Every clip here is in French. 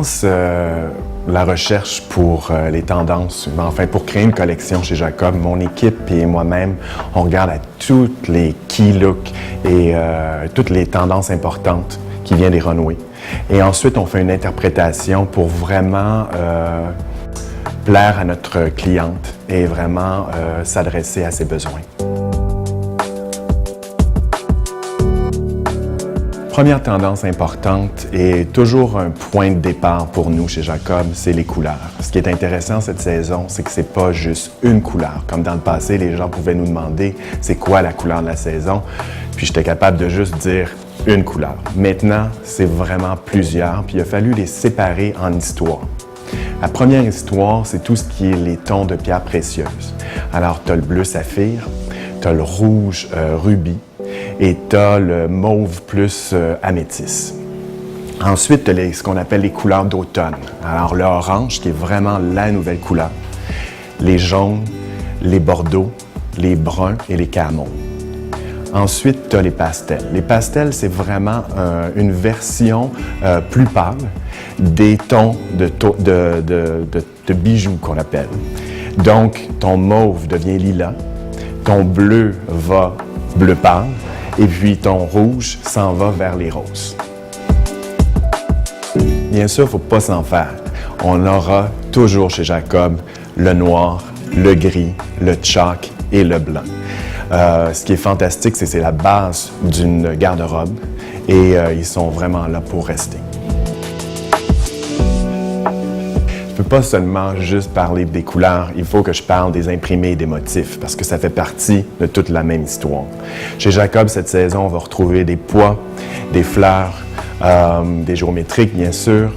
commence la recherche pour les tendances, enfin pour créer une collection chez Jacob, mon équipe et moi-même, on regarde à toutes les key looks et toutes les tendances importantes qui viennent des runways. Et ensuite, on fait une interprétation pour vraiment plaire à notre cliente et vraiment s'adresser à ses besoins. Première tendance importante et toujours un point de départ pour nous chez Jacob, c'est les couleurs. Ce qui est intéressant cette saison, c'est que c'est pas juste une couleur. Comme dans le passé, les gens pouvaient nous demander c'est quoi la couleur de la saison, puis j'étais capable de juste dire une couleur. Maintenant, c'est vraiment plusieurs, puis il a fallu les séparer en histoires. La première histoire, c'est tout ce qui est les tons de pierres précieuses. Alors, tu as le bleu saphir, tu as le rouge rubis, et tu as le mauve plus améthyste. Ensuite, tu as ce qu'on appelle les couleurs d'automne. Alors, le orange, qui est vraiment la nouvelle couleur. Les jaunes, les bordeaux, les bruns et les camaux. Ensuite, tu as les pastels. Les pastels, c'est vraiment une version plus pâle des tons de bijoux qu'on appelle. Donc, ton mauve devient lilas, ton bleu va bleu pâle, et puis ton rouge s'en va vers les roses. Bien sûr, il ne faut pas s'en faire. On aura toujours chez Jacob le noir, le gris, le choc et le blanc. Ce qui est fantastique, c'est la base d'une garde-robe et ils sont vraiment là pour rester. Je ne peux pas seulement juste parler des couleurs, il faut que je parle des imprimés et des motifs parce que ça fait partie de toute la même histoire. Chez Jacob, cette saison, on va retrouver des pois, des fleurs, des géométriques bien sûr.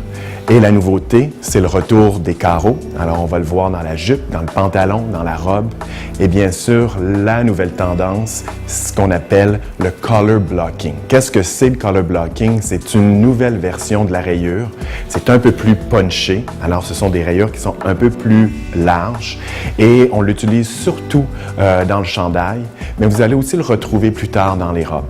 Et la nouveauté, c'est le retour des carreaux. Alors, on va le voir dans la jupe, dans le pantalon, dans la robe. Et bien sûr, la nouvelle tendance, c'est ce qu'on appelle le color blocking. Qu'est-ce que c'est le color blocking? C'est une nouvelle version de la rayure. C'est un peu plus punché. Alors, ce sont des rayures qui sont un peu plus larges. Et on l'utilise surtout dans le chandail, mais vous allez aussi le retrouver plus tard dans les robes.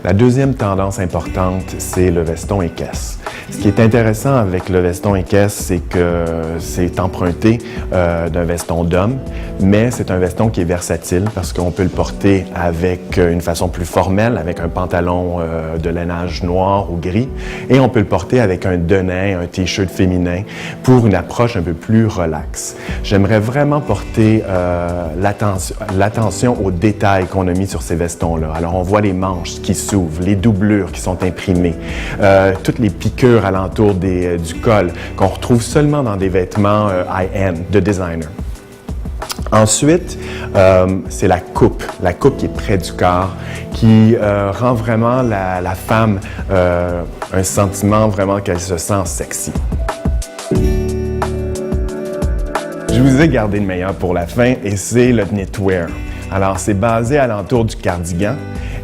La deuxième tendance importante, c'est le veston équesse. Ce qui est intéressant avec le veston équesse, c'est que c'est emprunté d'un veston d'homme, mais c'est un veston qui est versatile parce qu'on peut le porter avec une façon plus formelle, avec un pantalon de lainage noir ou gris, et on peut le porter avec un denim, un t-shirt féminin pour une approche un peu plus relaxe. J'aimerais vraiment porter l'attention aux détails qu'on a mis sur ces vestons-là. Alors, on voit les manches qui s'ouvrent, les doublures qui sont imprimées, toutes les piqûres alentour du col qu'on retrouve seulement dans des vêtements high-end de designer. Ensuite, c'est la coupe qui est près du corps, qui rend vraiment la femme un sentiment vraiment qu'elle se sent sexy. Je vous ai gardé le meilleur pour la fin et c'est le knitwear. Alors, c'est basé alentour du cardigan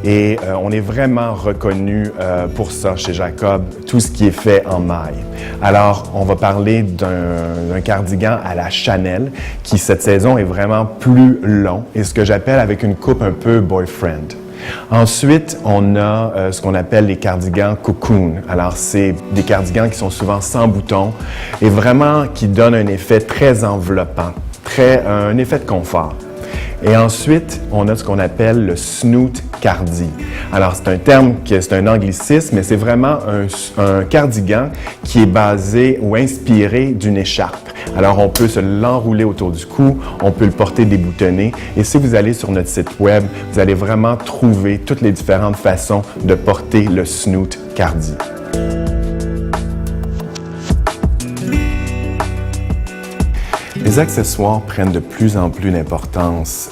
et on est vraiment reconnu pour ça chez Jacob, tout ce qui est fait en maille. Alors, on va parler d'un cardigan à la Chanel qui, cette saison, est vraiment plus long et ce que j'appelle avec une coupe un peu boyfriend. Ensuite, on a ce qu'on appelle les cardigans cocoon. Alors, c'est des cardigans qui sont souvent sans boutons et vraiment qui donnent un effet très enveloppant, un effet de confort. Et ensuite, on a ce qu'on appelle le snoot cardi. Alors, c'est un terme, c'est un anglicisme, mais c'est vraiment un cardigan qui est basé ou inspiré d'une écharpe. Alors, on peut se l'enrouler autour du cou, on peut le porter déboutonné. Et si vous allez sur notre site web, vous allez vraiment trouver toutes les différentes façons de porter le snoot cardi. Les accessoires prennent de plus en plus d'importance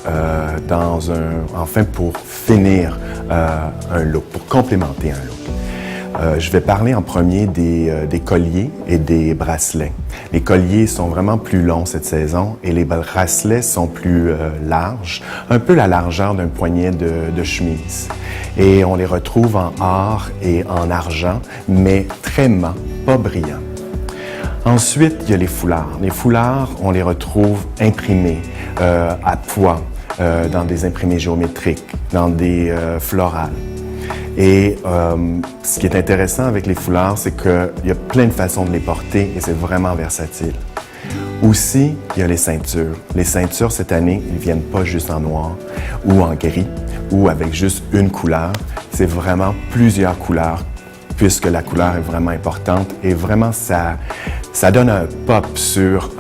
pour finir un look, pour complémenter un look. Je vais parler en premier des colliers et des bracelets. Les colliers sont vraiment plus longs cette saison et les bracelets sont plus larges, un peu la largeur d'un poignet de chemise. Et on les retrouve en or et en argent, mais très mat, pas brillant. Ensuite, il y a les foulards. Les foulards, on les retrouve imprimés à pois, dans des imprimés géométriques, dans des florales. Et ce qui est intéressant avec les foulards, c'est qu'il y a plein de façons de les porter et c'est vraiment versatile. Aussi, il y a les ceintures. Les ceintures, cette année, ils ne viennent pas juste en noir ou en gris ou avec juste une couleur. C'est vraiment plusieurs couleurs puisque la couleur est vraiment importante et vraiment ça donne un pop sur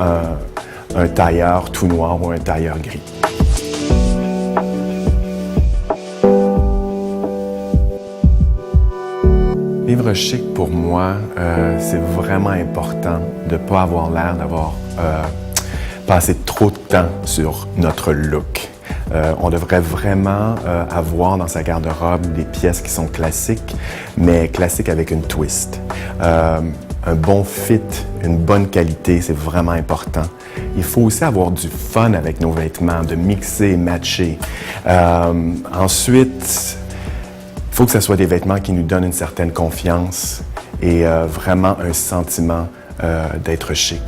un tailleur tout noir ou un tailleur gris. Vivre chic, pour moi, c'est vraiment important de ne pas avoir l'air d'avoir passé trop de temps sur notre look. On devrait vraiment avoir dans sa garde-robe des pièces qui sont classiques, mais classiques avec une twist. Un bon fit, une bonne qualité, c'est vraiment important. Il faut aussi avoir du fun avec nos vêtements, de mixer, matcher. Ensuite, il faut que ce soit des vêtements qui nous donnent une certaine confiance et vraiment un sentiment d'être chic.